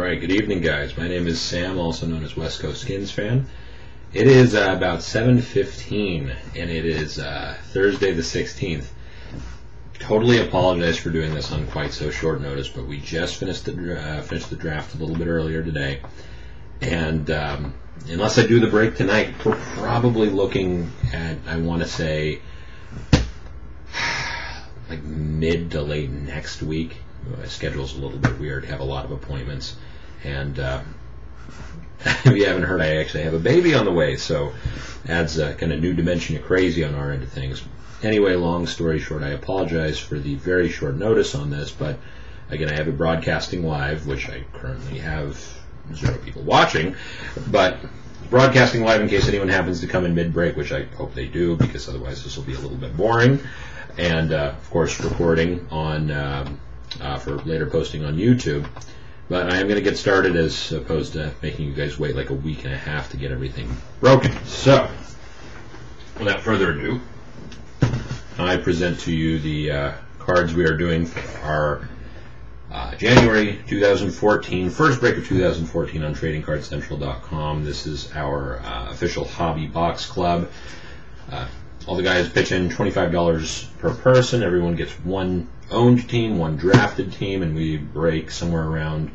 Alright, good evening guys. My name is Sam, also known as West Coast Skins Fan. It is about 7:15 and it is Thursday the 16th. Totally apologize for doing this on quite so short notice, but we just finished the draft a little bit earlier today. And unless I do the break tonight, we're probably looking at, I want to say, like mid to late next week. My schedule's a little bit weird. I have a lot of appointments, and if you haven't heard, I actually have a baby on the way, so adds a kind of new dimension of crazy on our end of things. Anyway, long story short, I apologize for the very short notice on this, but again, I have it broadcasting live, which I currently have 0 people watching, but broadcasting live in case anyone happens to come in mid-break, which I hope they do, because otherwise this will be a little bit boring, and of course recording on for later posting on YouTube. But I am going to get started as opposed to making you guys wait like a week and a half to get everything broken. So, without further ado, I present to you the cards we are doing for our January 2014, first break of 2014 on TradingCardCentral.com. This is our official hobby box club. All the guys pitch in $25 per person. Everyone gets one owned team, one drafted team, and we break somewhere around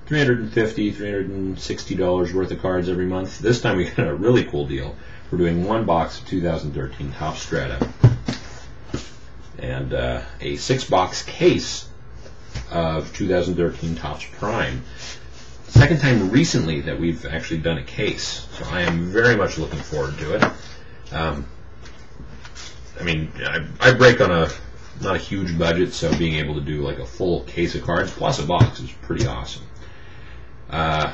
$350, $360 worth of cards every month. This time we got a really cool deal. We're doing one box of 2013 Topps Strata and a 6-box case of 2013 Topps Prime. Second time recently that we've actually done a case, so I am very much looking forward to it. I mean, I break on not a huge budget, so being able to do like a full case of cards plus a box is pretty awesome. So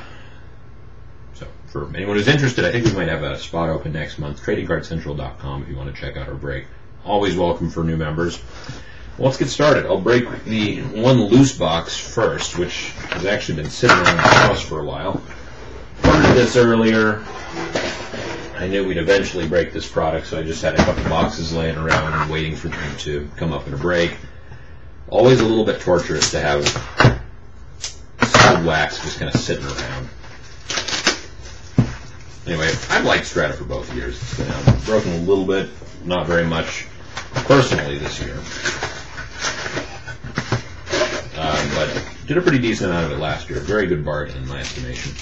for anyone who's interested, I think we might have a spot open next month. TradingCardCentral.com if you want to check out our break. Always welcome for new members. Well, let's get started. I'll break the one loose box first, which has actually been sitting around the house for a while. Ordered this earlier. I knew we'd eventually break this product, so I just had a couple boxes laying around and waiting for them to come up in a break. Always a little bit torturous to have solid wax just kind of sitting around. Anyway, I've liked Strata for both years. It's been broken a little bit, not very much personally this year. But did a pretty decent amount of it last year. Very good bargain in my estimation.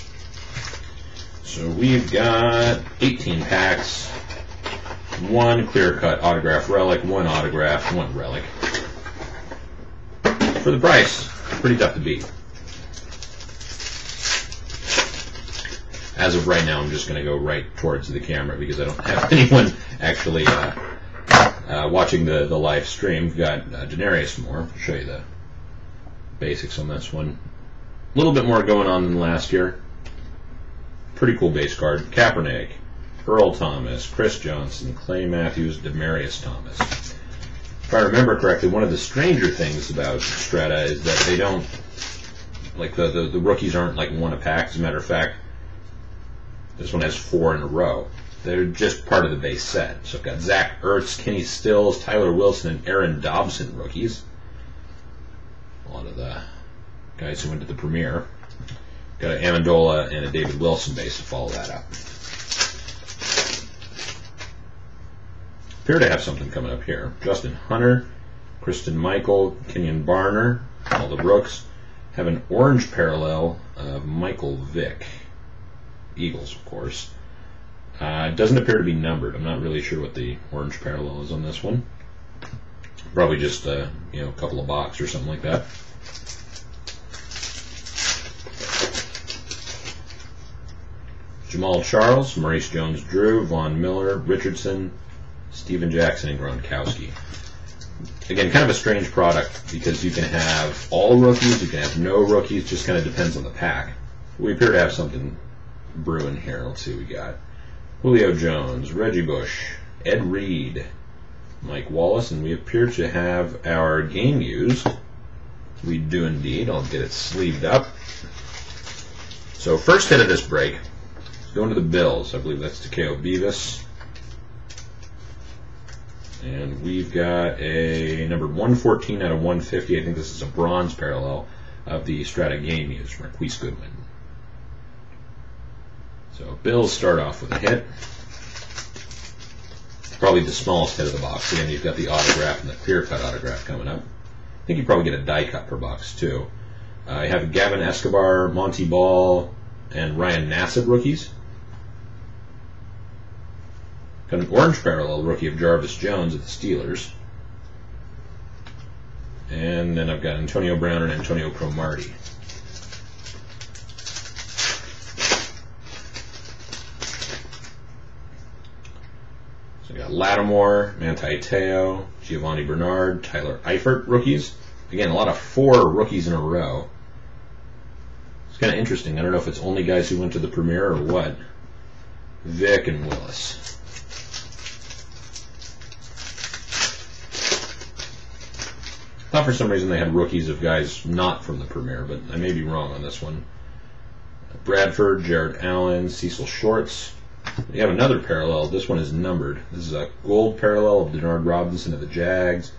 So we've got 18 packs, one clear-cut autograph relic, one autograph, one relic. For the price, pretty tough to beat. As of right now, I'm just going to go right towards the camera because I don't have anyone actually watching the live stream. We've got January more. I'll show you the basics on this one. A little bit more going on than last year. Pretty cool base card. Kaepernick, Earl Thomas, Chris Johnson, Clay Matthews, Demarius Thomas. If I remember correctly, one of the stranger things about Strata is that they don't, like the rookies aren't like one a pack. As a matter of fact, this one has 4 in a row. They're just part of the base set. So I've got Zach Ertz, Kenny Stills, Tyler Wilson, and Aaron Dobson rookies. A lot of the guys who went to the premiere. Got an Amendola and a David Wilson base to follow that up. Appear to have something coming up here. Justin Hunter, Kristen Michael, Kenyon Barner, all the rooks. Have an orange parallel of Michael Vick. Eagles, of course. It doesn't appear to be numbered. I'm not really sure what the orange parallel is on this one. Probably just a couple of box or something like that. Jamal Charles, Maurice Jones-Drew, Von Miller, Richardson, Steven Jackson, and Gronkowski. Again, kind of a strange product because you can have all rookies, you can have no rookies, just kind of depends on the pack. We appear to have something brewing here. Let's see what we got. Julio Jones, Reggie Bush, Ed Reed, Mike Wallace, and we appear to have our game used. We do indeed. I'll get it sleeved up. So first hit of this break. Going to the Bills. I believe that's Takeo Beavis. And we've got a number 114 out of 150. I think this is a bronze parallel of the Strata game used, Marquise Goodwin. So Bills start off with a hit. Probably the smallest hit of the box. Again, you've got the autograph and the clear-cut autograph coming up. I think you probably get a die cut per box, too. You have Gavin Escobar, Monty Ball, and Ryan Nassib rookies. Got an orange parallel rookie of Jarvis Jones of the Steelers. And then I've got Antonio Brown and Antonio Cromartie. So I got Lattimore, Manti Te'o, Giovanni Bernard, Tyler Eifert rookies. Again, a lot of 4 rookies in a row. It's kind of interesting. I don't know if it's only guys who went to the premiere or what. Vick and Willis. I thought for some reason they had rookies of guys not from the premiere, but I may be wrong on this one. Bradford, Jared Allen, Cecil Shorts. You have another parallel. This one is numbered. This is a gold parallel of Denard Robinson of the Jags,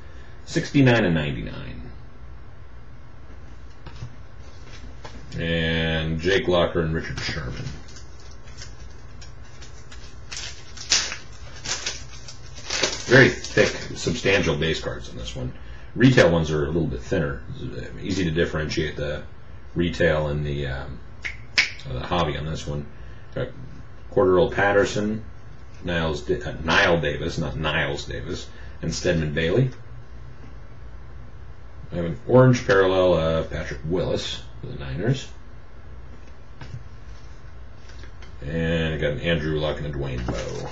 69 and 99. And Jake Locker and Richard Sherman. Very thick, substantial base cards on this one. Retail ones are a little bit thinner. It's easy to differentiate the retail and the hobby on this one. Got Cordero Patterson, Nile Davis, not Niles Davis, and Stedman Bailey. I have an orange parallel of Patrick Willis for the Niners. And I got an Andrew Luck and a Dwayne Bowe.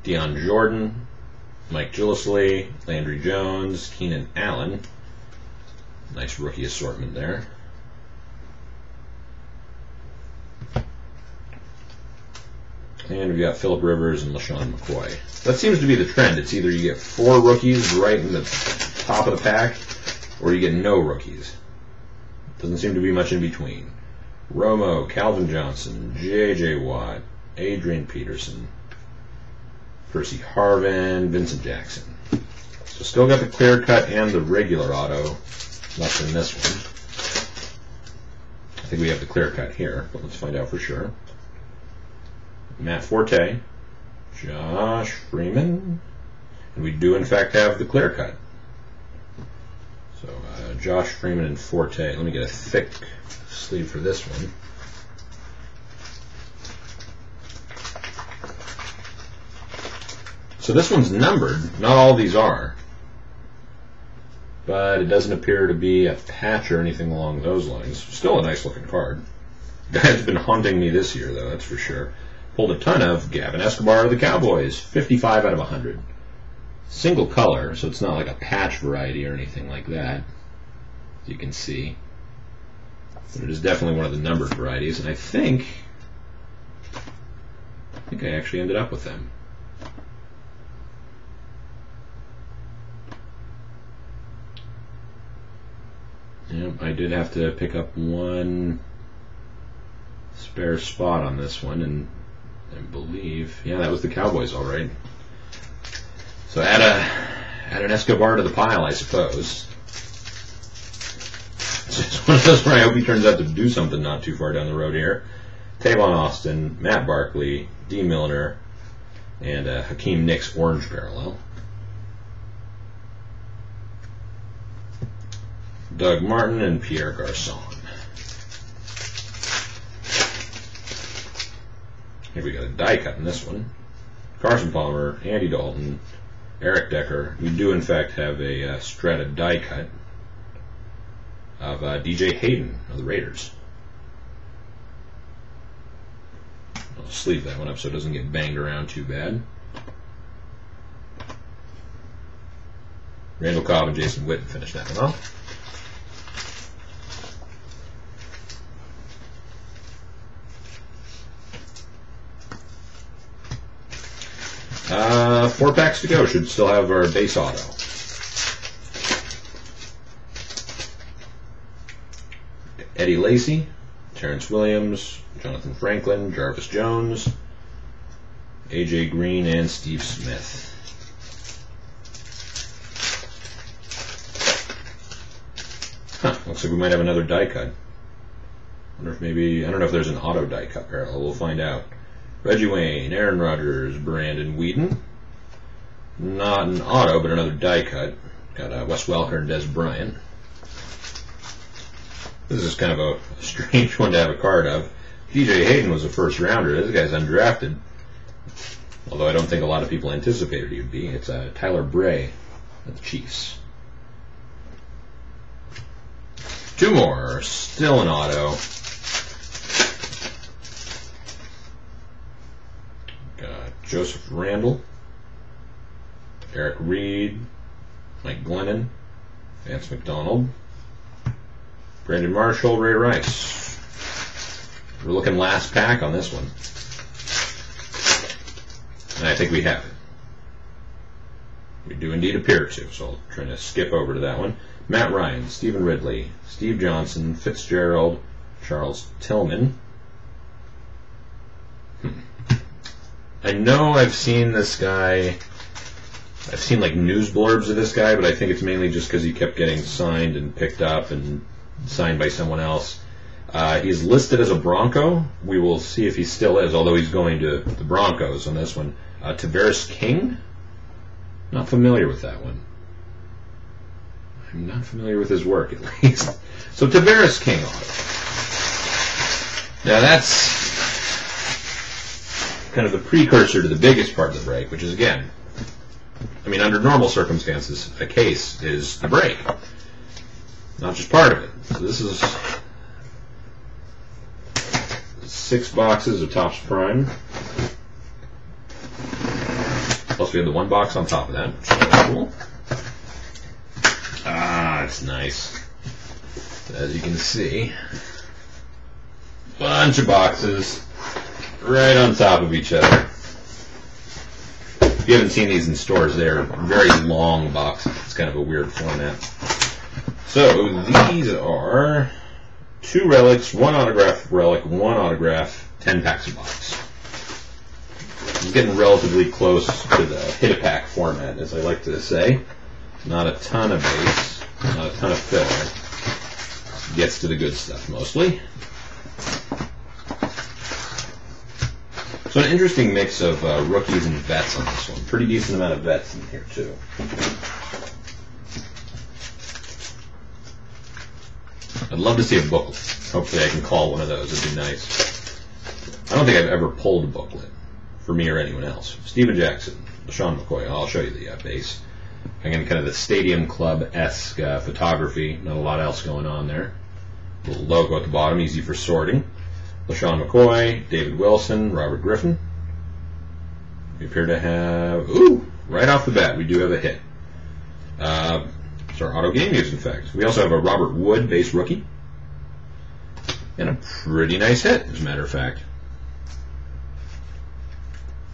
Deion Jordan, Mike Gillislee, Landry Jones, Keenan Allen. Nice rookie assortment there. And we've got Phillip Rivers and LaShawn McCoy. That seems to be the trend. It's either you get 4 rookies right in the top of the pack, or you get no rookies. Doesn't seem to be much in between. Romo, Calvin Johnson, J.J. Watt, Adrian Peterson, Percy Harvin, Vincent Jackson. So still got the clear cut and the regular auto left in this one. I think we have the clear cut here, but let's find out for sure. Matt Forte, Josh Freeman, and we do in fact have the clear cut. So Josh Freeman and Forte. Let me get a thick sleeve for this one. So this one's numbered. Not all of these are. But it doesn't appear to be a patch or anything along those lines. Still a nice looking card. Guy's been haunting me this year, though, that's for sure. Pulled a ton of Gavin Escobar of the Cowboys, 55 out of 100. Single color, so it's not like a patch variety or anything like that, as you can see. But it is definitely one of the numbered varieties, and I think I actually ended up with them. Yep, I did have to pick up one spare spot on this one, and I believe, yeah, that was the Cowboys, all right. So add an Escobar to the pile, I suppose. It's just one of those where I hope he turns out to do something not too far down the road here. Tavon Austin, Matt Barkley, D. Milner, and Hakeem Nicks orange parallel. Doug Martin and Pierre Garçon. Here we got a die cut in this one. Carson Palmer, Andy Dalton, Eric Decker. We do in fact have a Strata die cut of DJ Hayden of the Raiders. I'll sleeve that one up so it doesn't get banged around too bad. Randall Cobb and Jason Witten finished that one off. Four packs to go. Should still have our base auto. Eddie Lacy, Terrence Williams, Jonathan Franklin, Jarvis Jones, AJ Green, and Steve Smith. Huh, looks like we might have another die cut. I don't know if there's an auto die cut parallel. We'll find out. Reggie Wayne, Aaron Rodgers, Brandon Whedon. Not an auto, but another die cut. Got Wes Welker and Des Bryant. This is kind of a strange one to have a card of. DJ Hayden was a first rounder. This guy's undrafted. Although I don't think a lot of people anticipated he would be. It's Tyler Bray of the Chiefs. Two more. Still an auto. Got Joseph Randall, Eric Reed, Mike Glennon, Vance McDonald, Brandon Marshall, Ray Rice. We're looking last pack on this one. And I think we have it. We do indeed appear to, so I'll try to skip over to that one. Matt Ryan, Stephen Ridley, Steve Johnson, Fitzgerald, Charles Tillman. I know I've seen this guy. I've seen like news blurbs of this guy, but I think it's mainly just because he kept getting signed and picked up and signed by someone else. He's listed as a Bronco. We will see if he still is, although he's going to the Broncos on this one. Tavares King? Not familiar with that one. I'm not familiar with his work, at least. So Tavares King auto. Now that's kind of the precursor to the biggest part of the break, which is, again, I mean, under normal circumstances, a case is the break, not just part of it. So this is 6 boxes of Topps Prime. Plus we have the 1 box on top of that, which is cool. Ah, it's nice. As you can see, bunch of boxes right on top of each other. If you haven't seen these in stores, they're very long boxes. It's kind of a weird format. So these are 2 relics, 1 autograph relic, 1 autograph, 10 packs a box. I'm getting relatively close to the hit-a-pack format, as I like to say. Not a ton of base, not a ton of filler. Gets to the good stuff mostly. So an interesting mix of rookies and vets on this one. Pretty decent amount of vets in here too. I'd love to see a booklet. Hopefully I can call one of those. It'd be nice. I don't think I've ever pulled a booklet for me or anyone else. Steven Jackson, LaShawn McCoy. I'll show you the base. Again, kind of the Stadium Club-esque photography. Not a lot else going on there. Little logo at the bottom, easy for sorting. LaShawn McCoy, David Wilson, Robert Griffin. We appear to have, right off the bat, we do have a hit. It's our auto game use, in fact. We also have a Robert Wood base rookie. And a pretty nice hit, as a matter of fact.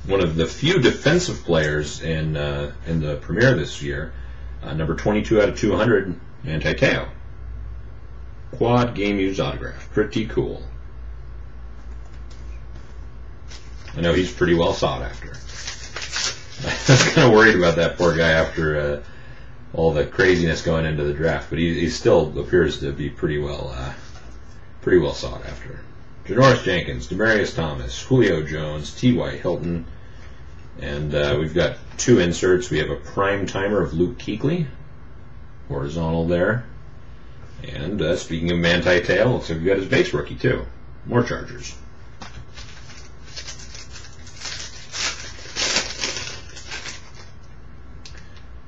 One of the few defensive players in the premiere this year, number 22 out of 200, Manti Te'o. Quad game used autograph. Pretty cool. I know he's pretty well sought after. I was kind of worried about that poor guy after all the craziness going into the draft, but he still appears to be pretty well sought after. Janoris Jenkins, Demaryius Thomas, Julio Jones, T.Y. Hilton, and we've got 2 inserts. We have a prime timer of Luke Kuechly, horizontal there. And speaking of Manti Te'o, looks like we got his base rookie too. More Chargers.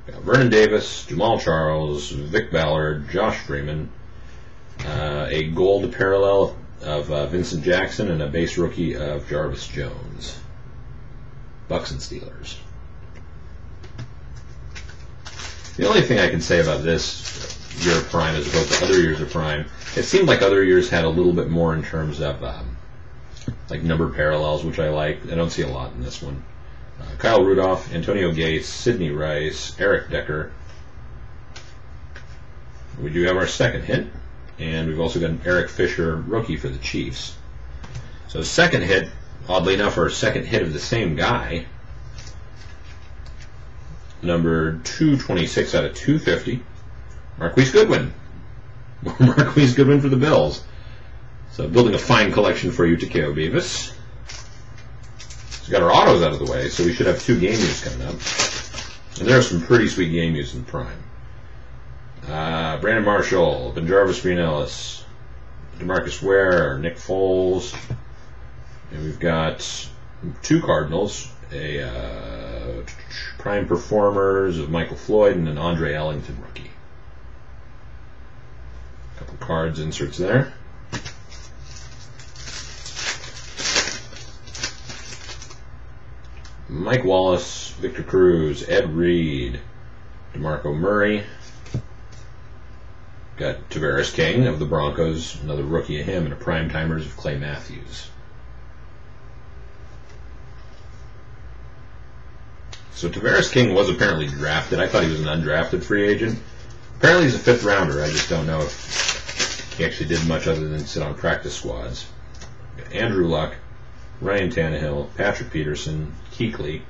Got Vernon Davis, Jamal Charles, Vic Ballard, Josh Freeman, a gold parallel of Vincent Jackson, and a base rookie of Jarvis Jones. Bucks and Steelers. The only thing I can say about this year of Prime as opposed to other years of Prime, it seemed like other years had a little bit more in terms of like numbered parallels, which I like. I don't see a lot in this one. Kyle Rudolph, Antonio Gates, Sidney Rice, Eric Decker. We do have our second hit, and we've also got an Eric Fisher rookie for the Chiefs. So second hit, oddly enough, our second hit of the same guy. Number 226 out of 250. Marquise Goodwin. Marquise Goodwin for the Bills. So building a fine collection for you, Takeo Beavis. He's got our autos out of the way, so we should have 2 game use coming up. And there are some pretty sweet game use in Prime. Brandon Marshall, Benjarvis Green-Ellis, DeMarcus Ware, Nick Foles. And we've got 2 Cardinals, a Prime Performers of Michael Floyd and an Andre Ellington rookie. A couple cards inserts there. Mike Wallace, Victor Cruz, Ed Reed, DeMarco Murray. Got Tavares King of the Broncos, another rookie of him, and a Prime Timers of Clay Matthews. So Tavares King was apparently drafted. I thought he was an undrafted free agent. Apparently he's a 5th rounder. I just don't know if he actually did much other than sit on practice squads. Got Andrew Luck, Ryan Tannehill, Patrick Peterson, Kuechly,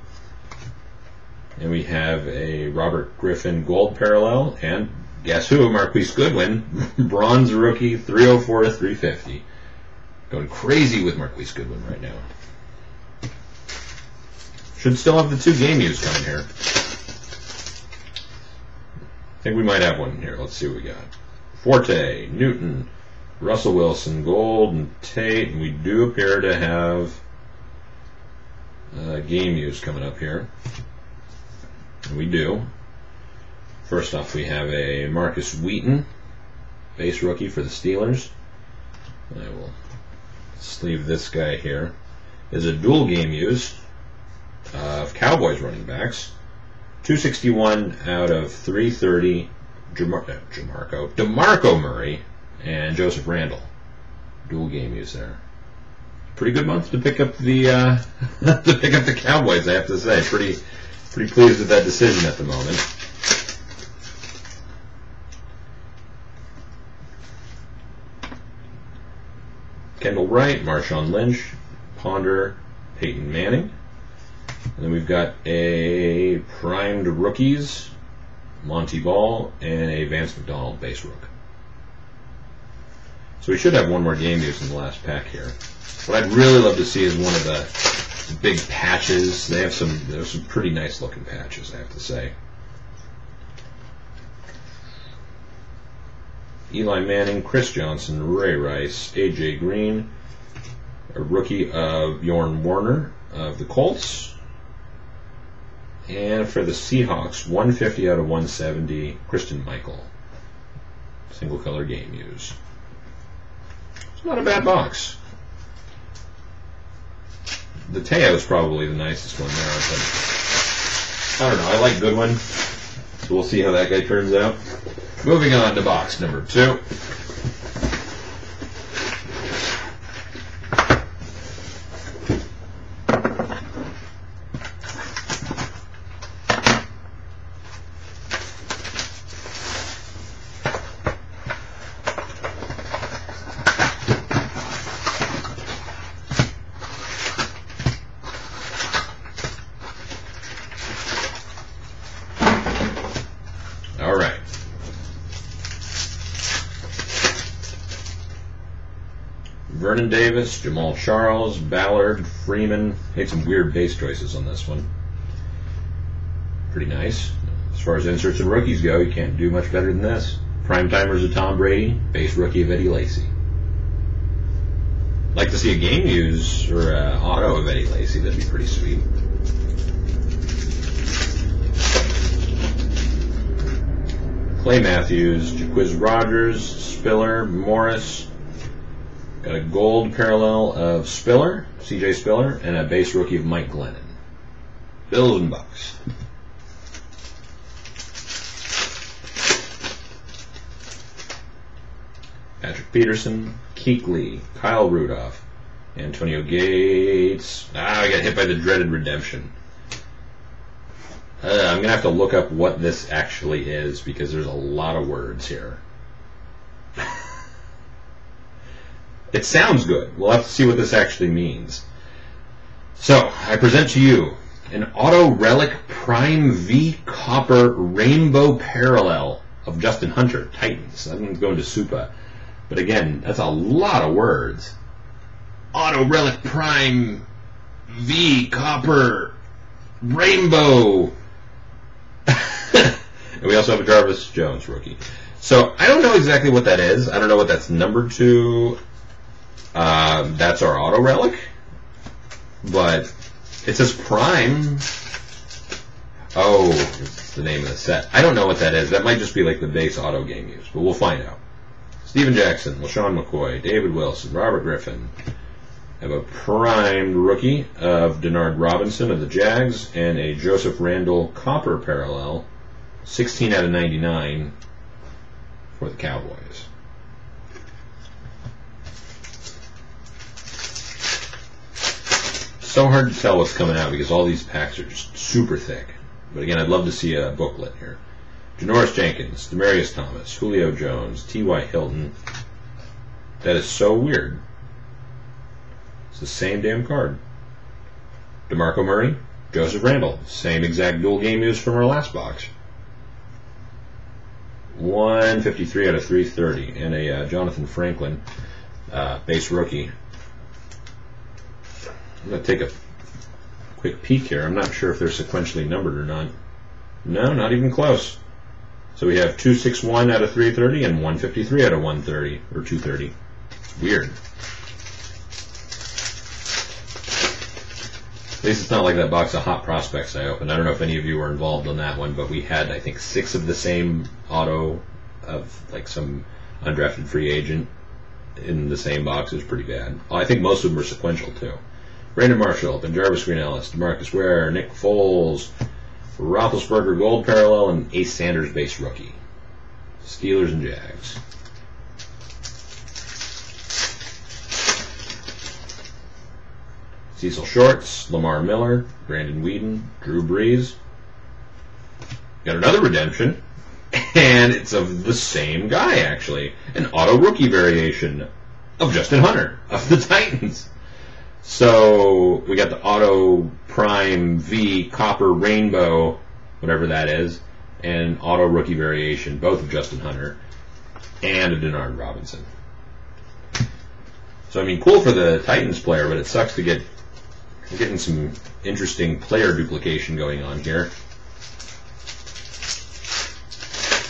and we have a Robert Griffin gold parallel, and guess who? Marquise Goodwin, bronze rookie, 304 to 350. Going crazy with Marquise Goodwin right now. Should still have the 2 game use coming here. I think we might have one here. Let's see what we got. Forte, Newton, Russell Wilson, Gold, and Tate, and we do appear to have game use coming up here. And we do. First off, we have a Marcus Wheaton, base rookie for the Steelers. And I will sleeve this guy here. Is a dual game use of Cowboys running backs. 261 out of 330. DeMarco Murray and Joseph Randall. Dual game use there. Pretty good month to pick up the to pick up the Cowboys, I have to say. Pretty pleased with that decision at the moment. Kendall Wright, Marshawn Lynch, Ponder, Peyton Manning. And then we've got a primed rookies, Monty Ball, and a Vance McDonald base rook. So we should have one more game use in the last pack here. What I'd really love to see is one of the big patches. There's some pretty nice looking patches, I have to say. Eli Manning, Chris Johnson, Ray Rice, AJ Green, a rookie of Bjorn Warner of the Colts. And for the Seahawks, 150 out of 170, Christian Michael. Single color game use. It's not a bad box. The Teo is probably the nicest one there, but I don't know. I like Goodwin, so we'll see how that guy turns out. Moving on to box number 2. All right. Vernon Davis, Jamal Charles, Ballard, Freeman. Made some weird base choices on this one. Pretty nice. As far as inserts and rookies go, you can't do much better than this. Prime timers of Tom Brady, base rookie of Eddie Lacy. Like to see a game use or auto of Eddie Lacy. That'd be pretty sweet. Clay Matthews, Jaquiz Rogers, Spiller, Morris. Got a gold parallel of Spiller, CJ Spiller, and a base rookie of Mike Glennon. Bills and Bucks. Patrick Peterson, Kuechly, Kyle Rudolph, Antonio Gates. I got hit by the dreaded redemption. I'm going to have to look up what this actually is because there's a lot of words here. It sounds good. We'll have to see what this actually means. So, I present to you an Auto Relic Prime V Copper Rainbow Parallel of Justin Hunter, Titans. I'm going to go into Supa. But again, that's a lot of words. Auto Relic Prime V Copper Rainbow. And we also have a Jarvis Jones rookie. So I don't know exactly what that is. I don't know what that's numbered to. That's our Auto Relic. But it says Prime. Oh, it's the name of the set. I don't know what that is. That might just be like the base auto game use, but we'll find out. Steven Jackson, LaShawn McCoy, David Wilson, Robert Griffin. I have a primed rookie of Denard Robinson of the Jags and a Joseph Randle Copper parallel, 16 out of 99 for the Cowboys. So hard to tell what's coming out because all these packs are just super thick. But again, I'd love to see a booklet here. Janoris Jenkins, Demarius Thomas, Julio Jones, T.Y. Hilton. That is so weird. It's the same damn card. DeMarco Murray, Joseph Randle. Same exact dual game use from our last box. 153 out of 330. And a Jonathan Franklin base rookie. I'm going to take a quick peek here. I'm not sure if they're sequentially numbered or not. No, not even close. So we have 261 out of 330 and 153 out of 130, or 230. Weird. At least it's not like that box of Hot Prospects I opened. I don't know if any of you were involved on that one, but we had, I think, 6 of the same auto of like some undrafted free agent in the same box. It was pretty bad. I think most of them were sequential, too. Brandon Marshall, Ben Jarvis Green Ellis, DeMarcus Ware, Nick Foles, Roethlisberger Gold Parallel, and Ace Sanders base rookie. Steelers and Jags. Cecil Shorts, Lamar Miller, Brandon Whedon, Drew Brees. Got another redemption, and it's of the same guy, actually. An auto rookie variation of Justin Hunter of the Titans. So we got the Auto Prime V Copper Rainbow, whatever that is, and Auto Rookie variation, both of Justin Hunter, and a Denard Robinson. So I mean, cool for the Titans player, but it sucks to get getting some interesting player duplication going on here.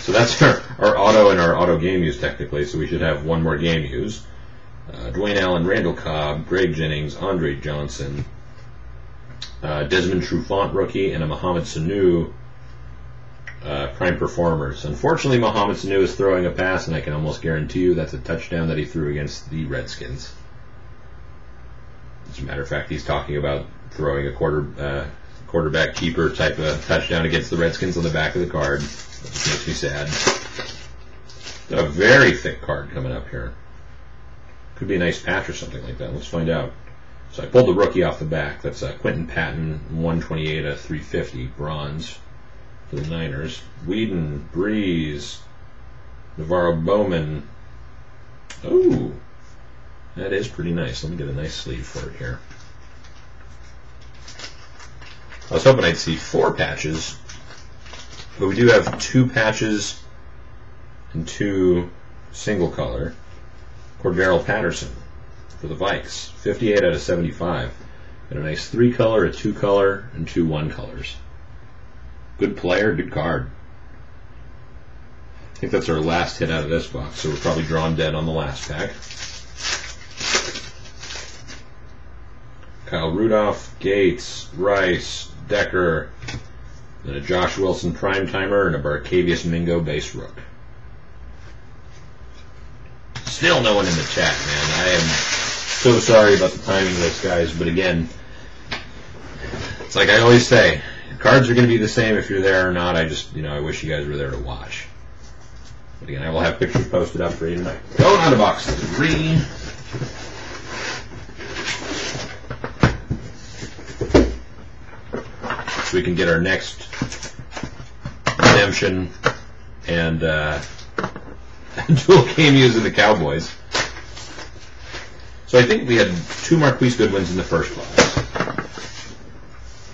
So that's our auto and our auto game use technically. So we should have one more game use. Dwayne Allen, Randall Cobb, Greg Jennings, Andre Johnson, Desmond Trufant rookie, and a Mohamed Sanu prime performers. Unfortunately, Mohamed Sanu is throwing a pass, and I can almost guarantee you that's a touchdown that he threw against the Redskins. As a matter of fact, he's talking about throwing a quarterback keeper type of touchdown against the Redskins on the back of the card. That just makes me sad. Got a very thick card coming up here. Could be a nice patch or something like that. Let's find out. So I pulled the rookie off the back. That's Quentin Patton, 128 of 350, bronze for the Niners. Whedon, Breeze, Navarro Bowman. Oh, that is pretty nice. Let me get a nice sleeve for it here. I was hoping I'd see 4 patches, but we do have 2 patches and 2 single color. Cordero Patterson for the Vikes, 58 out of 75. Got a nice 3-color, a 2-color, and 2 1-colors. Good player, good card. I think that's our last hit out of this box, so we're probably drawn dead on the last pack. Kyle Rudolph, Gates, Rice, Decker, and a Josh Wilson prime timer, and a Barcavius Mingo base rook. Still no one in the chat, man. I am so sorry about the timing of this, guys. But again, it's like I always say, cards are going to be the same if you're there or not. I just, I wish you guys were there to watch. But again, I will have pictures posted up for you tonight. Going on to box 3. So we can get our next redemption and dual game use of the Cowboys. So I think we had 2 Marquise Goodwins in the first box.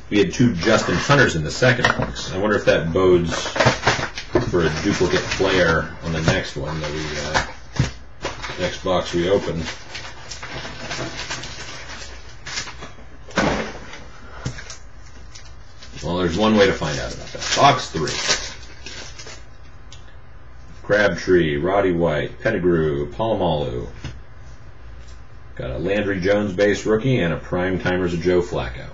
We had 2 Justin Hunters in the second box. I wonder if that bodes for a duplicate player on the next one that we next box we open. Well, there's one way to find out about that. Box 3. Crabtree, Roddy White, Pettigrew, Palomalu. Got a Landry Jones base rookie and a prime timers of Joe Flacco.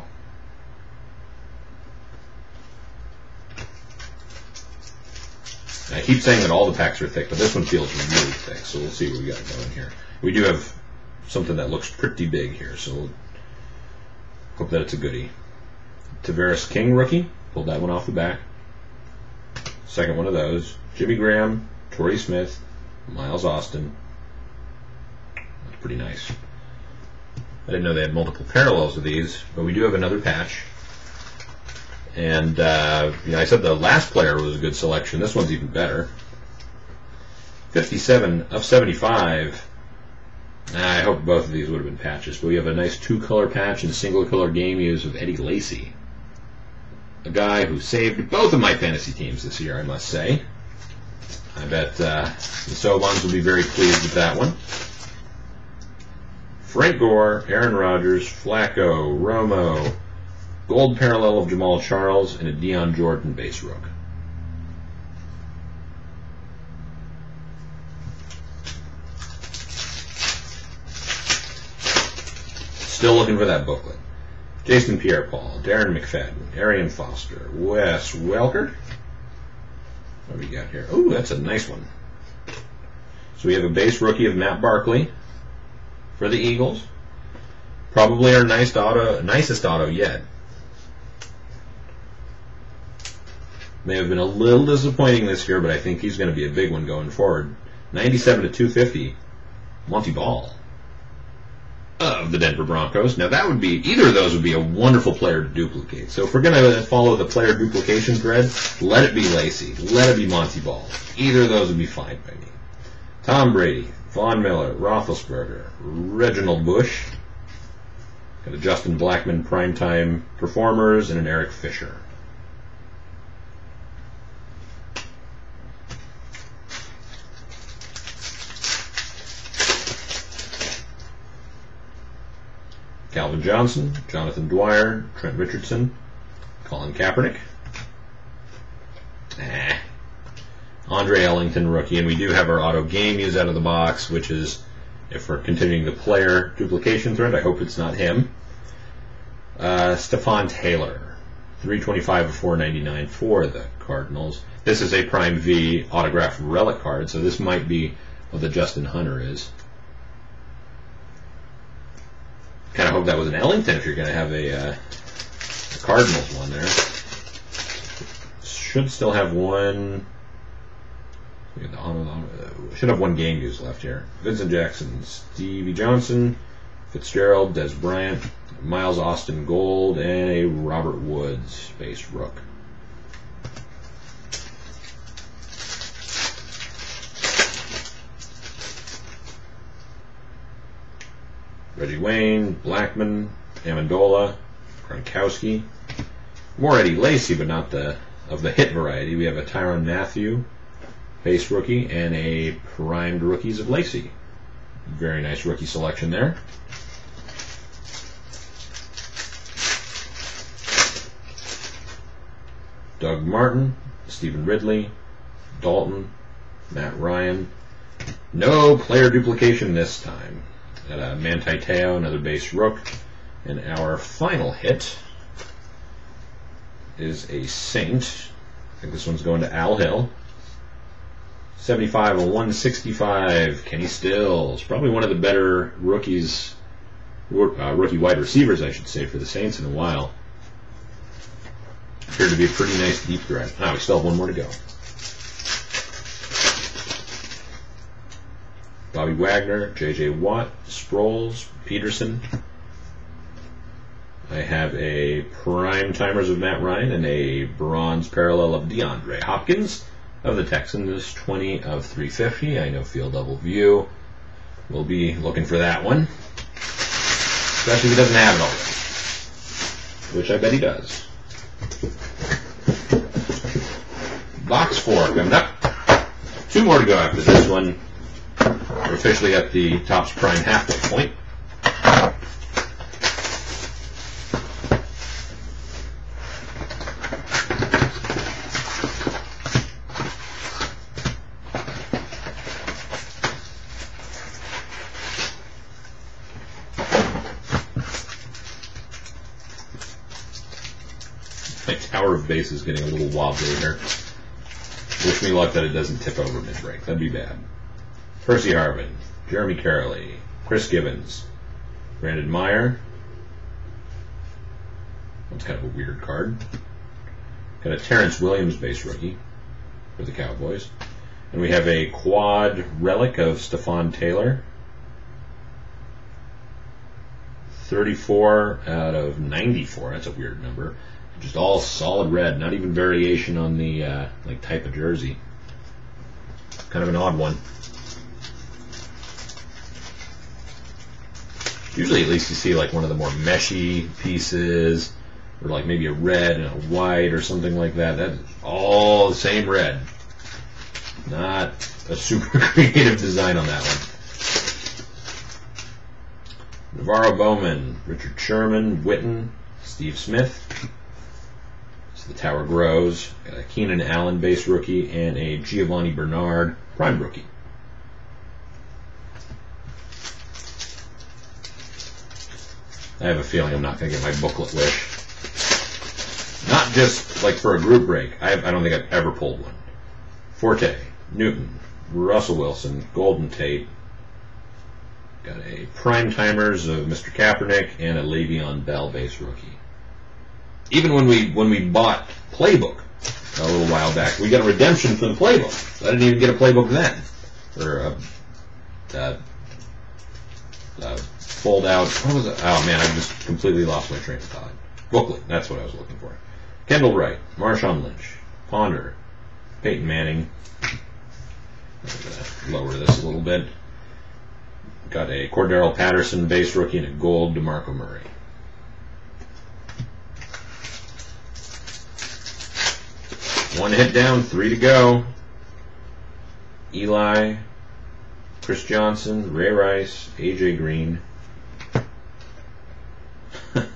I keep saying that all the packs are thick, but this one feels really thick, so we'll see what we got going here. We do have something that looks pretty big here, so we'll hope that it's a goodie. Tavares King rookie, pulled that one off the back. Second one of those. Jimmy Graham, Torrey Smith, Miles Austin. That's pretty nice. I didn't know they had multiple parallels of these, but we do have another patch. And I said the last player was a good selection. This one's even better. 57 of 75. I hope both of these would have been patches, but we have a nice 2-color patch and single-color game use of Eddie Lacy. A guy who saved both of my fantasy teams this year, I must say. I bet the Sobons will be very pleased with that one. Frank Gore, Aaron Rodgers, Flacco, Romo, gold parallel of Jamal Charles, and a Deion Jordan base rook. Still looking for that booklet. Jason Pierre-Paul, Darren McFadden, Arian Foster, Wes Welker. What do we got here? Oh, that's a nice one. So we have a base rookie of Matt Barkley for the Eagles. Probably our nicest auto yet. May have been a little disappointing this year, but I think he's going to be a big one going forward. 97 to 250, Monty Ball of the Denver Broncos. Now that would be, either of those would be a wonderful player to duplicate. So if we're going to follow the player duplication thread, let it be Lacy, let it be Monty Ball. Either of those would be fine by me. Tom Brady, Von Miller, Roethlisberger, Reginald Bush. Got a Justin Blackmon primetime performers and an Eric Fisher. Calvin Johnson, Jonathan Dwyer, Trent Richardson, Colin Kaepernick. Andre Ellington rookie, and we do have our auto game use out of the box, which is, if we're continuing the player duplication thread, I hope it's not him. Stephon Taylor, 325 of 499 for the Cardinals. This is a Prime V autographed relic card, so this might be what the Justin Hunter is. Kind of hope that was an Ellington if you're going to have a Cardinals one there. Should still have one. Should have one game use left here. Vincent Jackson, Stevie Johnson, Fitzgerald, Des Bryant, Miles Austin Gold, and a Robert Woods base rook. Reggie Wayne, Blackmon, Amendola, Gronkowski. More Eddie Lacy, but not of the hit variety. We have a Tyrann Mathieu base rookie and a primed rookies of Lacy. Very nice rookie selection there. Doug Martin, Stephen Ridley, Dalton, Matt Ryan. No player duplication this time. Got a Manti Te'o, another base rook. And our final hit is a Saint. I think this one's going to Al Hill. 75 of 165, Kenny Stills. Probably one of the better rookies, rookie wide receivers, I should say, for the Saints in a while. Appeared to be a pretty nice deep threat. We still have one more to go. Bobby Wagner, J.J. Watt, Sproles, Peterson. I have a prime timers of Matt Ryan and a bronze parallel of DeAndre Hopkins of the Texans, 20 of 350. I know Field Double View will be looking for that one, especially if he doesn't have it already, which I bet he does. Box 4 coming up. 2 more to go after this one. We're officially at the Topps Prime halfway point. My tower of base is getting a little wobbly here. Wish me luck that it doesn't tip over mid-break. That'd be bad. Percy Harvin, Jeremy Carley, Chris Gibbons, Brandon Meyer. That's kind of a weird card. Got a Terrence Williams base rookie for the Cowboys. And we have a quad relic of Stephon Taylor. 34 out of 94. That's a weird number. Just all solid red, not even variation on the like type of jersey. Kind of an odd one. Usually at least you see like one of the more meshy pieces, or like maybe a red and a white or something like that. That's all the same red. Not a super creative design on that one. Navarro Bowman, Richard Sherman, Witten, Steve Smith. The tower grows. Got a Keenan Allen base rookie and a Giovanni Bernard prime rookie. I have a feeling I'm not going to get my booklet wish. Not just like for a group break. I don't think I've ever pulled one. Forte, Newton, Russell Wilson, Golden Tate. Got a prime timers of Mr. Kaepernick and a Le'Veon Bell base rookie. Even when we bought Playbook a little while back, we got a redemption for the Playbook. I didn't even get a Playbook then. Or a fold out. What was it? Oh man, I just completely lost my train of thought. Booklet. That's what I was looking for. Kendall Wright, Marshawn Lynch, Ponder, Peyton Manning. I'm gonna lower this a little bit. Got a Cordero Patterson base rookie and a gold DeMarco Murray. One hit down, 3 to go. Eli, Chris Johnson, Ray Rice, AJ Green. Got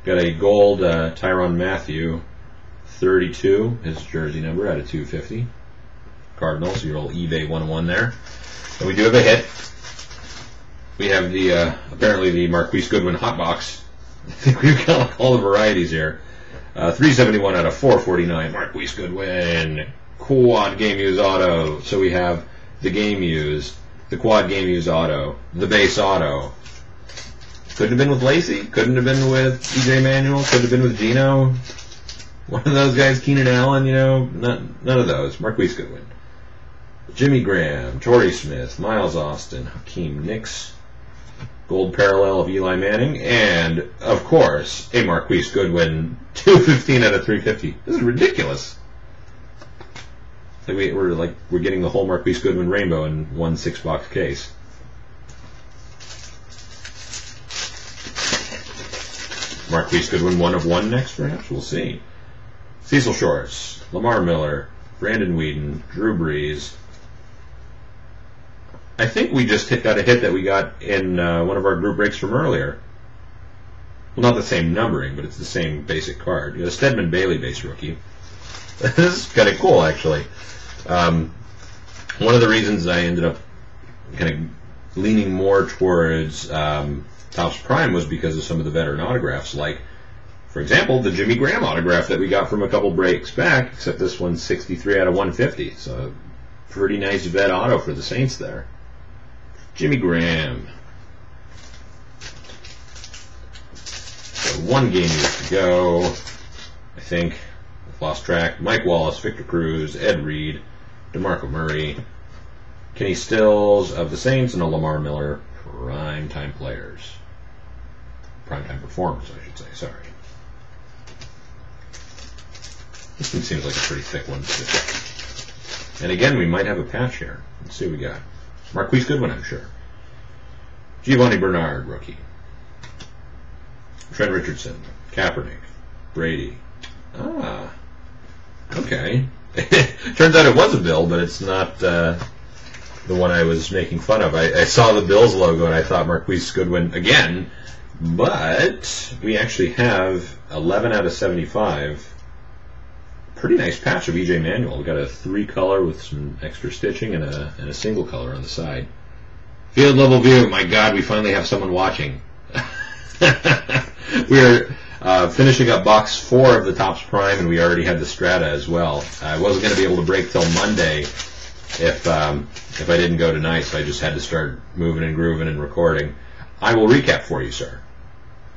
a gold Tyrann Mathieu, 32, his jersey number out of 250. Cardinals, your old eBay 101 there. And we do have a hit. We have the apparently the Marquise Goodwin hot box. I think we've got all the varieties here. 371 out of 449, Marquise Goodwin, quad game use auto. So we have the game use, the quad game use auto, the base auto. Couldn't have been with Lacey, couldn't have been with EJ Manuel, couldn't have been with Gino. One of those guys, Keenan Allen, you know, none of those. Marquise Goodwin. Jimmy Graham, Torrey Smith, Miles Austin, Hakeem Nicks. Gold parallel of Eli Manning, and of course a Marquise Goodwin 215 out of 350. This is ridiculous. Like we're getting the whole Marquise Goodwin rainbow in one 6-box case. Marquise Goodwin 1 of 1 next, perhaps. We'll see. Cecil Shorts, Lamar Miller, Brandon Whedon, Drew Brees. I think we just got a hit that we got in one of our group breaks from earlier. Well, not the same numbering, but it's the same basic card. You know, Stedman Bailey base rookie. This is kind of cool, actually. One of the reasons I ended up kind of leaning more towards Topps Prime was because of some of the veteran autographs, like, for example, the Jimmy Graham autograph that we got from a couple breaks back, except this one's 63 out of 150. So, pretty nice vet auto for the Saints there. Jimmy Graham. So 1 game used to go. I think. I've lost track. Mike Wallace, Victor Cruz, Ed Reed, DeMarco Murray, Kenny Stills of the Saints, and a Lamar Miller. Prime-time players. Prime-time performers, I should say. Sorry. This one seems like a pretty thick one, too. And again, we might have a patch here. Let's see what we got. Marquise Goodwin, I'm sure. Giovanni Bernard, rookie. Trent Richardson, Kaepernick, Brady. Ah, okay. Turns out it was a bill, but it's not the one I was making fun of. I saw the Bills logo and I thought Marquise Goodwin again, but we actually have 11 out of 75. Pretty nice patch of E.J. Manuel. We've got a 3-color with some extra stitching and a single color on the side. Field level view. My God, we finally have someone watching. We're finishing up box 4 of the Topps Prime, and we already had the Strata as well. I wasn't going to be able to break till Monday if I didn't go tonight, so I just had to start moving and grooving and recording. I will recap for you, sir.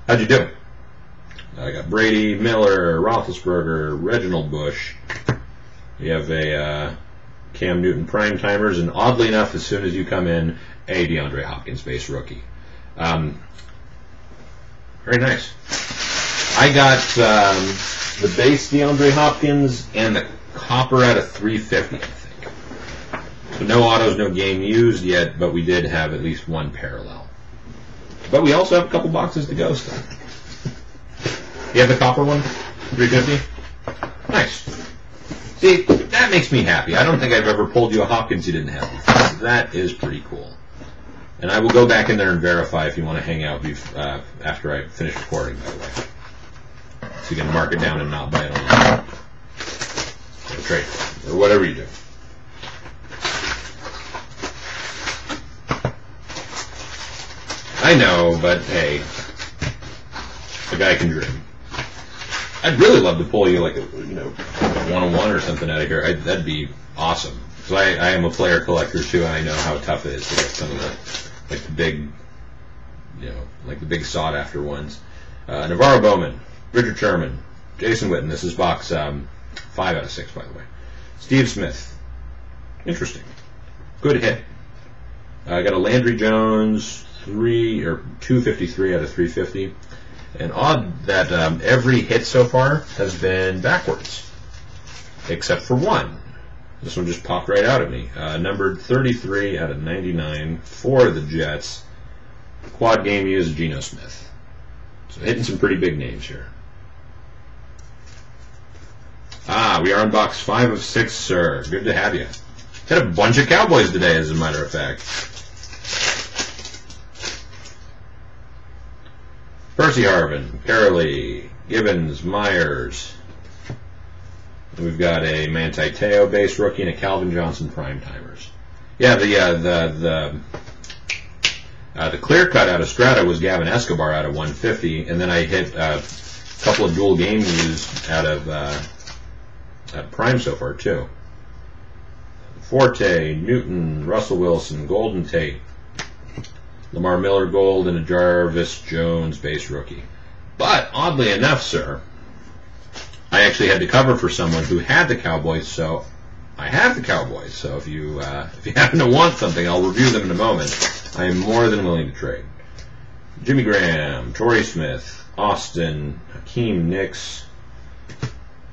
How'd you do? I got Brady, Miller, Roethlisberger, Reginald Bush. We have a Cam Newton prime timers, and oddly enough, as soon as you come in, a DeAndre Hopkins base rookie. Very nice. I got the base DeAndre Hopkins and the copper out of 350, I think. So no autos, no game used yet, but we did have at least one parallel. But we also have a couple boxes to go still. You have the copper one? 350? Nice. See, that makes me happy. I don't think I've ever pulled you a Hopkins you didn't have before. That is pretty cool. And I will go back in there and verify if you want to hang out after I finish recording, by the way. So you can mark it down and not buy it online. Or trade it, or whatever you do. I know, but hey, a guy can dream. I'd really love to pull you like a one-on-one or something out of here. That'd be awesome. So I am a player collector too, and I know how tough it is to get some of the big, like the big sought-after ones. Navarro Bowman, Richard Sherman, Jason Witten. This is box 5 out of 6, by the way. Steve Smith. Interesting. Good hit. I got a Landry Jones 253 out of 350. And odd that every hit so far has been backwards, except for one. This one just popped right out at me. Numbered 33 out of 99 for the Jets. Quad game used Geno Smith. So hitting some pretty big names here. We are on box 5 of 6, sir. Good to have you. Hit a bunch of Cowboys today, as a matter of fact. Percy Harvin, Carolee, Gibbons, Myers. And we've got a Manti Te'o base rookie and a Calvin Johnson prime timers. Yeah, the clear cut out of Strata was Gavin Escobar out of 150, and then I hit a couple of dual game views out of prime so far too. Forte, Newton, Russell Wilson, Golden Tate, Lamar Miller gold, and a Jarvis Jones base rookie. But oddly enough, sir, I actually had to cover for someone who had the Cowboys, so I have the Cowboys. So if you happen to want something, I'll review them in a moment. I am more than willing to trade. Jimmy Graham, Torrey Smith, Austin, Hakeem Nicks.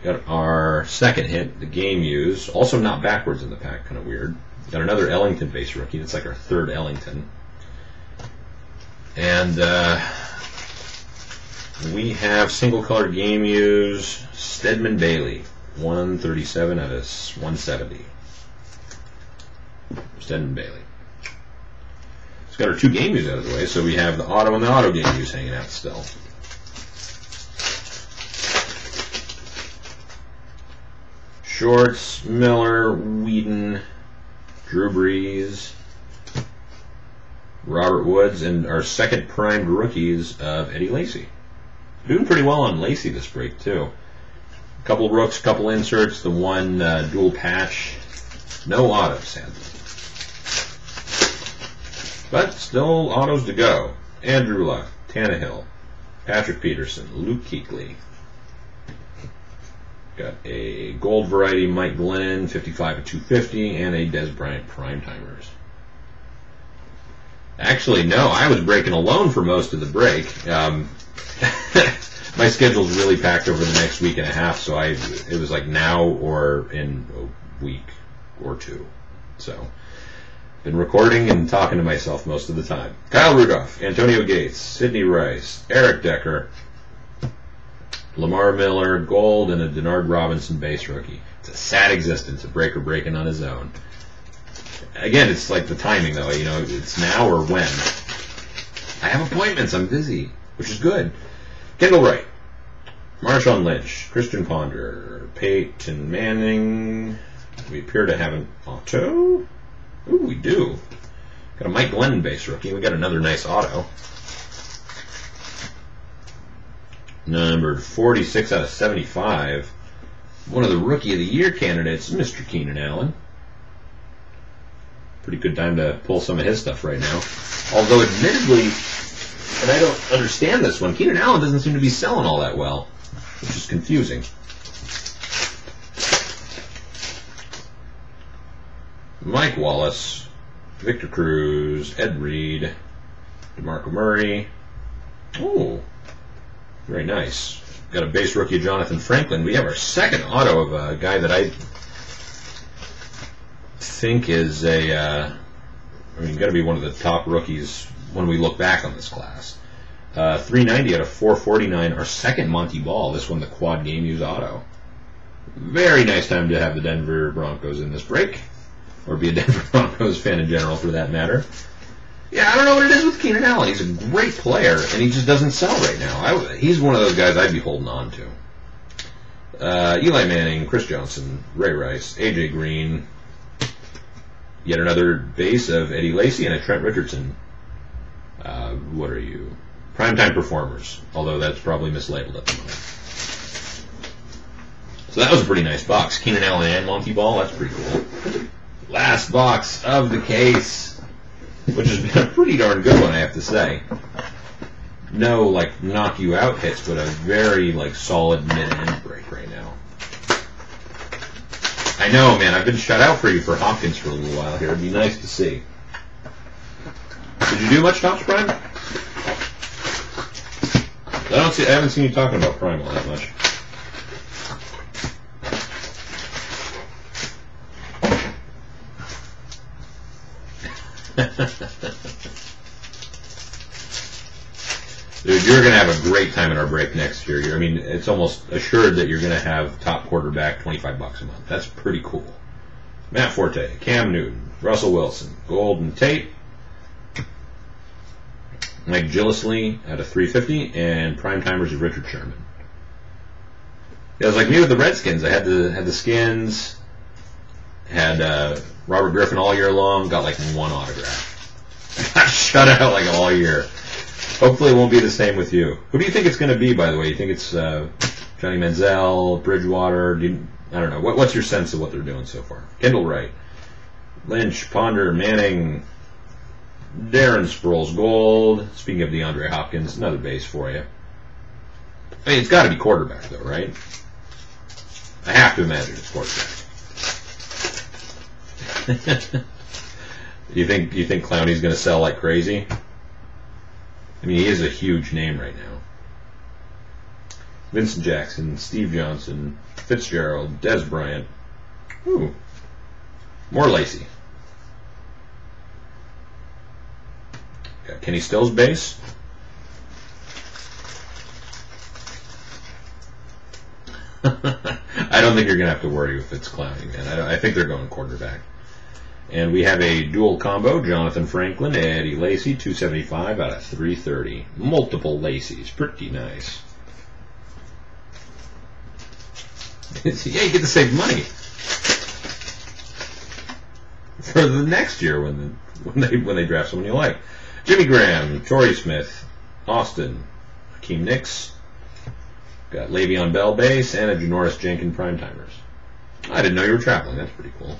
Got our second hit, the game use. Also not backwards in the pack, kind of weird. Got another Ellington base rookie. It's like our third Ellington. And we have single color game use Stedman Bailey, 137 out of 170. Stedman Bailey. It's got our 2 game use out of the way, so we have the auto and the auto game use hanging out still. Shorts, Miller, Whedon, Drew Brees, Robert Woods, and our second primed rookies of Eddie Lacy. Doing pretty well on Lacy this break, too. A couple rooks, couple inserts, the one dual patch. No autos, sadly. But still autos to go. Andrew Luck, Tannehill, Patrick Peterson, Luke Kuechly. Got a gold variety Mike Glenn, 55 of 250, and a Des Bryant prime timers. Actually, no, I was breaking alone for most of the break. My schedule's really packed over the next week and a half, so it was like now or in a week or two. So, been recording and talking to myself most of the time. Kyle Rudolph, Antonio Gates, Sidney Rice, Eric Decker, Lamar Miller, gold, and a Denard Robinson base rookie. It's a sad existence, a breaker breaking on his own. Again, it's like the timing, though. You know, it's now or when. I have appointments. I'm busy, which is good. Kendall Wright, Marshawn Lynch, Christian Ponder, Peyton Manning. We appear to have an auto. Ooh, we do. Got a Mike Glennon base rookie. We got another nice auto. Numbered 46 out of 75. One of the Rookie of the Year candidates, Mr. Keenan Allen. Pretty good time to pull some of his stuff right now. Although, admittedly, and I don't understand this one, Keenan Allen doesn't seem to be selling all that well, which is confusing. Mike Wallace, Victor Cruz, Ed Reed, DeMarco Murray. Oh, very nice. Got a base rookie of Jonathan Franklin. We have our second auto of a guy that I think is got to be one of the top rookies when we look back on this class. 390 out of 449. Our second Monty Ball. This one, the quad game use auto. Very nice time to have the Denver Broncos in this break, or be a Denver Broncos fan in general, for that matter. Yeah, I don't know what it is with Keenan Allen. He's a great player, and he just doesn't sell right now. He's one of those guys I'd be holding on to. Eli Manning, Chris Johnson, Ray Rice, A.J. Green. Yet another base of Eddie Lacy and a Trent Richardson. What are you? Primetime performers, although that's probably mislabeled at the moment. So that was a pretty nice box. Keenan Allen and Monty Ball, that's pretty cool. Last box of the case, which has been a pretty darn good one, I have to say. No, like, knock you out hits, but a very, like, solid mid-end break right now. I know, man, I've been shut out for you for Hopkins for a little while here. It'd be nice to see. Did you do much Topps Prime? I haven't seen you talking about Prime all that much. Dude, you're going to have a great time in our break next year. I mean, it's almost assured that you're going to have top quarterback $25 a month. That's pretty cool. Matt Forte, Cam Newton, Russell Wilson, Golden Tate, Mike Gillisley at a 350, and prime timers of Richard Sherman. It was like me with the Redskins. I had the Skins, had Robert Griffin all year long, got like one autograph. I got shut out like all year. Hopefully it won't be the same with you. Who do you think it's going to be, by the way? You think it's Johnny Manziel, Bridgewater? I don't know. What's your sense of what they're doing so far? Kendall Wright, Lynch, Ponder, Manning, Darren Sproles, Gold. Speaking of DeAndre Hopkins, another base for you. I mean, it's got to be quarterback, though, right? I have to imagine it's quarterback. You think Clowney's going to sell like crazy? I mean, he is a huge name right now. Vincent Jackson, Steve Johnson, Fitzgerald, Des Bryant. Ooh, more Lacy. Got Kenny Stills base. I don't think you're going to have to worry if it's Clowney, man. I think they're going quarterback. And we have a dual combo, Jonathan Franklin, Eddie Lacy, 275 out of 330. Multiple Lacys, pretty nice. Yeah, you get to save money for the next year when they draft someone you like. Jimmy Graham, Torrey Smith, Austin, Hakeem Nicks, got Le'Veon Bell base, and a Janoris Jenkins primetimers. I didn't know you were traveling. That's pretty cool.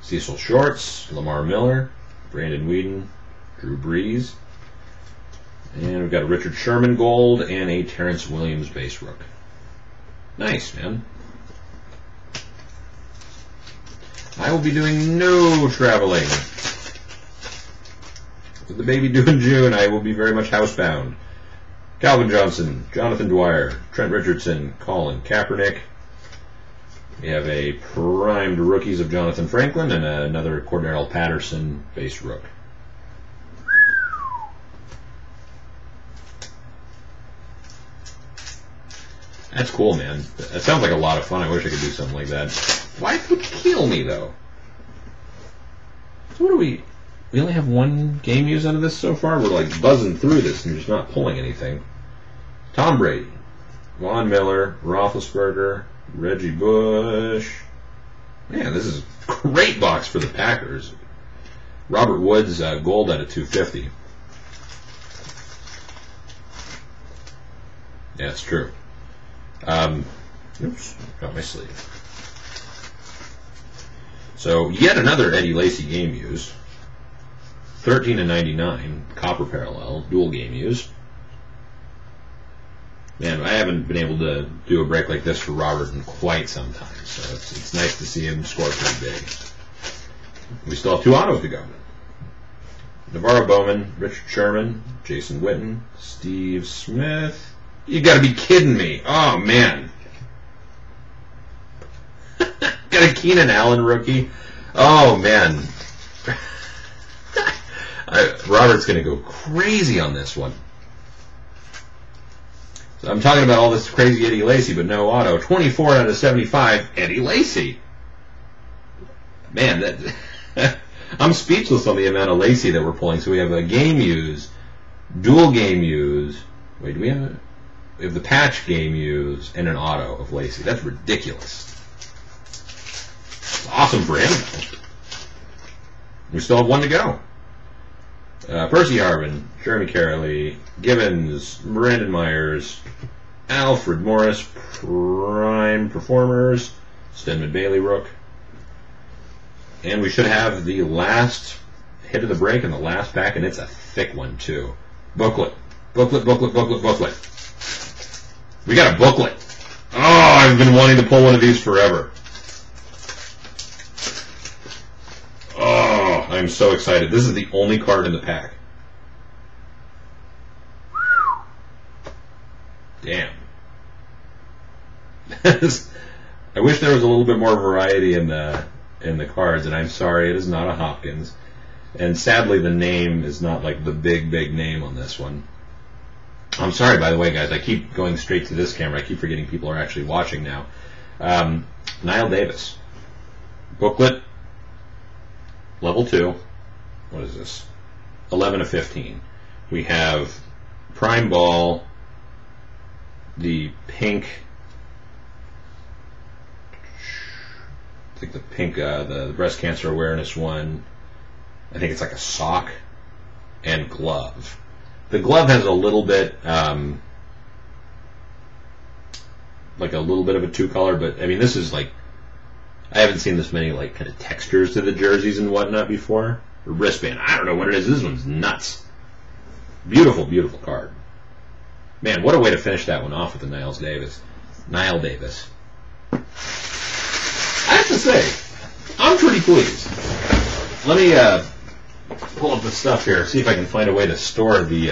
Cecil Shorts, Lamar Miller, Brandon Weeden, Drew Brees, and we've got a Richard Sherman gold and a Terrence Williams base rook. Nice, man. I will be doing no traveling. With the baby due in June, I will be very much housebound. Calvin Johnson, Jonathan Dwyer, Trent Richardson, Colin Kaepernick. We have a primed rookies of Jonathan Franklin and another Cordell Patterson base rook. That's cool, man. That sounds like a lot of fun. I wish I could do something like that. Why would it kill me, though? So what do we... We only have one game used out of this so far? We're like buzzing through this and just not pulling anything. Tom Brady. Von Miller. Roethlisberger. Reggie Bush. Man, this is a great box for the Packers. Robert Woods, gold out of 250. Yeah, it's true. Oops, got my sleeve. So, yet another Eddie Lacy game used. 13/99, copper parallel, dual game used. Man, I haven't been able to do a break like this for Robert in quite some time, so it's nice to see him score pretty big. We still have 2 autos to go. Navarro Bowman, Richard Sherman, Jason Witten, Steve Smith. You gotta be kidding me. Oh, man. Got a Keenan Allen rookie. Oh, man. Robert's going to go crazy on this one. So I'm talking about all this crazy Eddie Lacy, but no auto. 24 out of 75, Eddie Lacy. Man, that I'm speechless on the amount of Lacy that we're pulling. So we have a game use, dual game use. Wait, do we have we have the patch game use and an auto of Lacy. That's ridiculous. It's awesome for him, though. We still have 1 to go. Percy Harvin, Jeremy Carley, Gibbons, Brandon Myers, Alfred Morris, Prime Performers, Stedman Bailey Rook. And we should have the last hit of the break in the last pack, and it's a thick one, too. Booklet. Booklet, booklet, booklet, booklet. We got a booklet. Oh, I've been wanting to pull one of these forever. Oh, I'm so excited. This is the only card in the pack. Damn. I wish there was a little bit more variety in the cards, and I'm sorry, it is not a Hopkins. And sadly, the name is not like the big name on this one. I'm sorry, by the way, guys. I keep going straight to this camera. I keep forgetting people are actually watching now. Niall Davis. Booklet. Level 2. What is this? 11/15. We have Prime Ball, the pink, I think the pink, the breast cancer awareness one. I think it's like a sock and glove. The glove has a little bit, like a little bit of a 2-color, but I mean, this is like, I haven't seen this many like kind of textures to the jerseys and whatnot before. The wristband, I don't know what it is. This one's nuts. Beautiful, beautiful card. Man, what a way to finish that one off with the Niall Davis. Niall Davis. I have to say, I'm pretty pleased. Let me pull up the stuff here, see if I can find a way to store the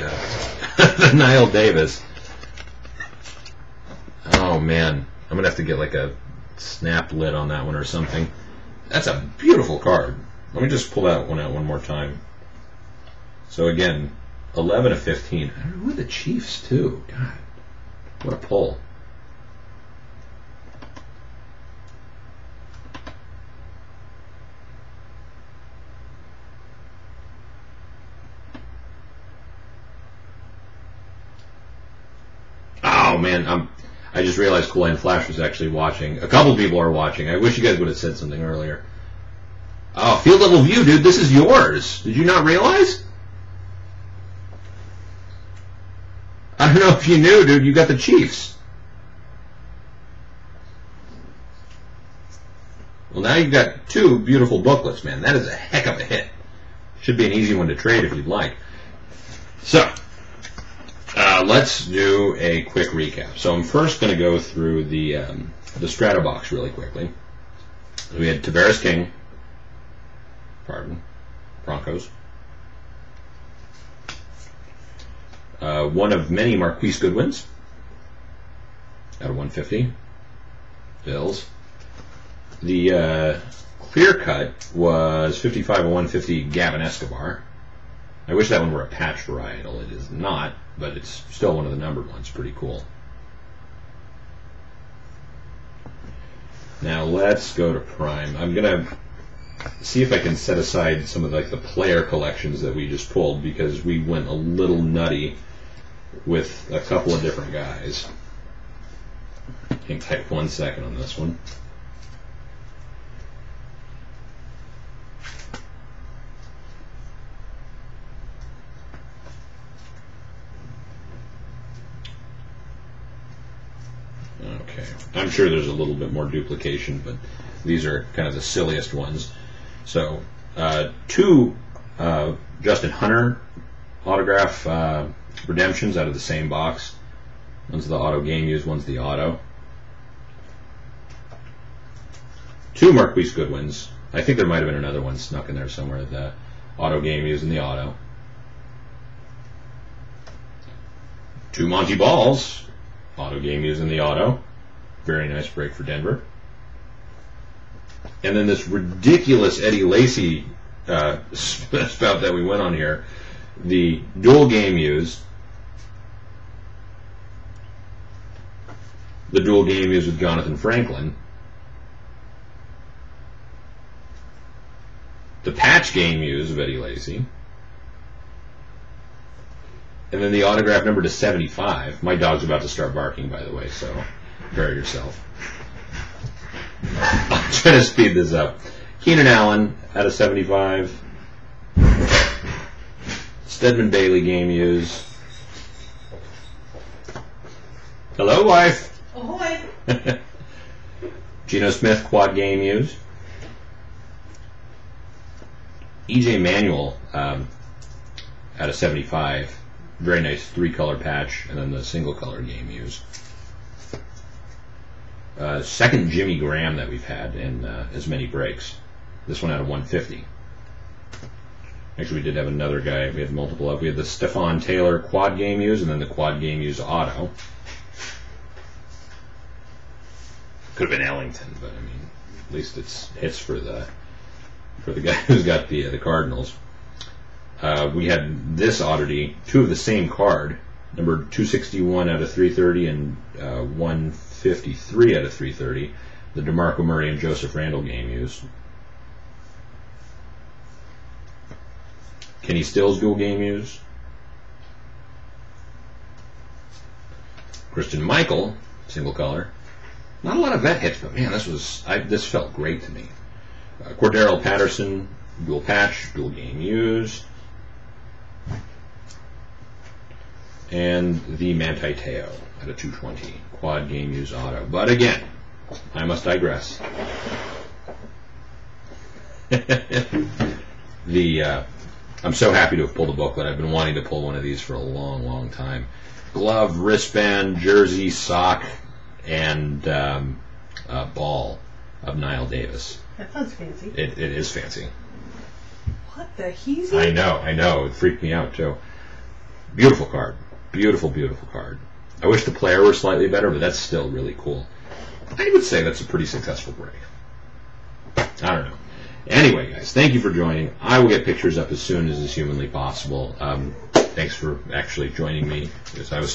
the Niall Davis. Oh man, I'm gonna have to get like a snap lid on that one or something. That's a beautiful card. Let me just pull that one out one more time. So again, 11/15. Who are the Chiefs too? God, what a pull. Oh man, I just realized Kool-Aid Flash was actually watching. A couple people are watching. I wish you guys would have said something earlier. Oh, field level view, dude. This is yours. Did you not realize? I don't know if you knew, dude. You got the Chiefs. Well, now you've got 2 beautiful booklets, man. That is a heck of a hit. Should be an easy one to trade if you'd like. So, let's do a quick recap. So I'm first going to go through the Strata box really quickly. We had Tavares King, Broncos. One of many Marquise Goodwins out of 150. Bills. The clear cut was 55 of 150 Gavin Escobar. I wish that one were a patch varietal. It is not, but it's still one of the numbered ones. Pretty cool. Now let's go to Prime. I'm gonna see if I can set aside some of like the player collections that we just pulled, because we went a little nutty with a couple of different guys. Hang tight 1 second on this one. Okay, I'm sure there's a little bit more duplication, but these are kind of the silliest ones. So, 2 Justin Hunter autograph redemptions out of the same box. One's the auto game used, one's the auto. 2 Marquise Goodwins. I think there might have been another one snuck in there somewhere, the auto game used and the auto. 2 Monty Balls, auto game used and the auto. Very nice break for Denver. And then this ridiculous Eddie Lacy spout that we went on here. The dual game used. The dual game used with Jonathan Franklin. The patch game used of Eddie Lacy. And then the autograph number to 75. My dog's about to start barking, by the way, so prepare yourself. I'm trying to speed this up. Keenan Allen out of 75. Stedman Bailey game used. Hello, wife. Ahoy. Geno Smith quad game used. EJ Manuel out of 75. Very nice 3-color patch, and then the single-color game used. Second Jimmy Graham that we've had in as many breaks. This one out of 150. Actually, we did have another guy. We had multiple up. We had the Stephon Taylor quad game used, and then the quad game used auto. Could have been Ellington, but I mean, at least it's hits for the guy who's got the Cardinals. We had this oddity, 2 of the same card, number 261 out of 330 and 153 out of 330, the DeMarco Murray and Joseph Randle game used. Kenny Stills dual game used. Christian Michael, single color. Not a lot of vet hits, but man, this felt great to me. Cordero Patterson, dual patch, dual game used. And the Manti Te'o at a 220, quad game used auto. But again, I must digress. I'm so happy to have pulled a booklet. I've been wanting to pull one of these for a long, long time. Glove, wristband, jersey, sock, and ball of Niall Davis. That sounds fancy. It is fancy. What the heezy? I know. It freaked me out, too. Beautiful card. Beautiful, beautiful card. I wish the player were slightly better, but that's still really cool. I would say that's a pretty successful break. I don't know. Anyway, guys, thank you for joining. I will get pictures up as soon as is humanly possible. Thanks for actually joining me, because I was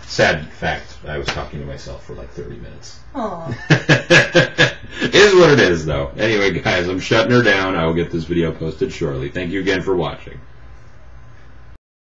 sad fact, I was talking to myself for like 30 minutes. Aww. It is what it is, though. Anyway, guys, I'm shutting her down. I will get this video posted shortly. Thank you again for watching.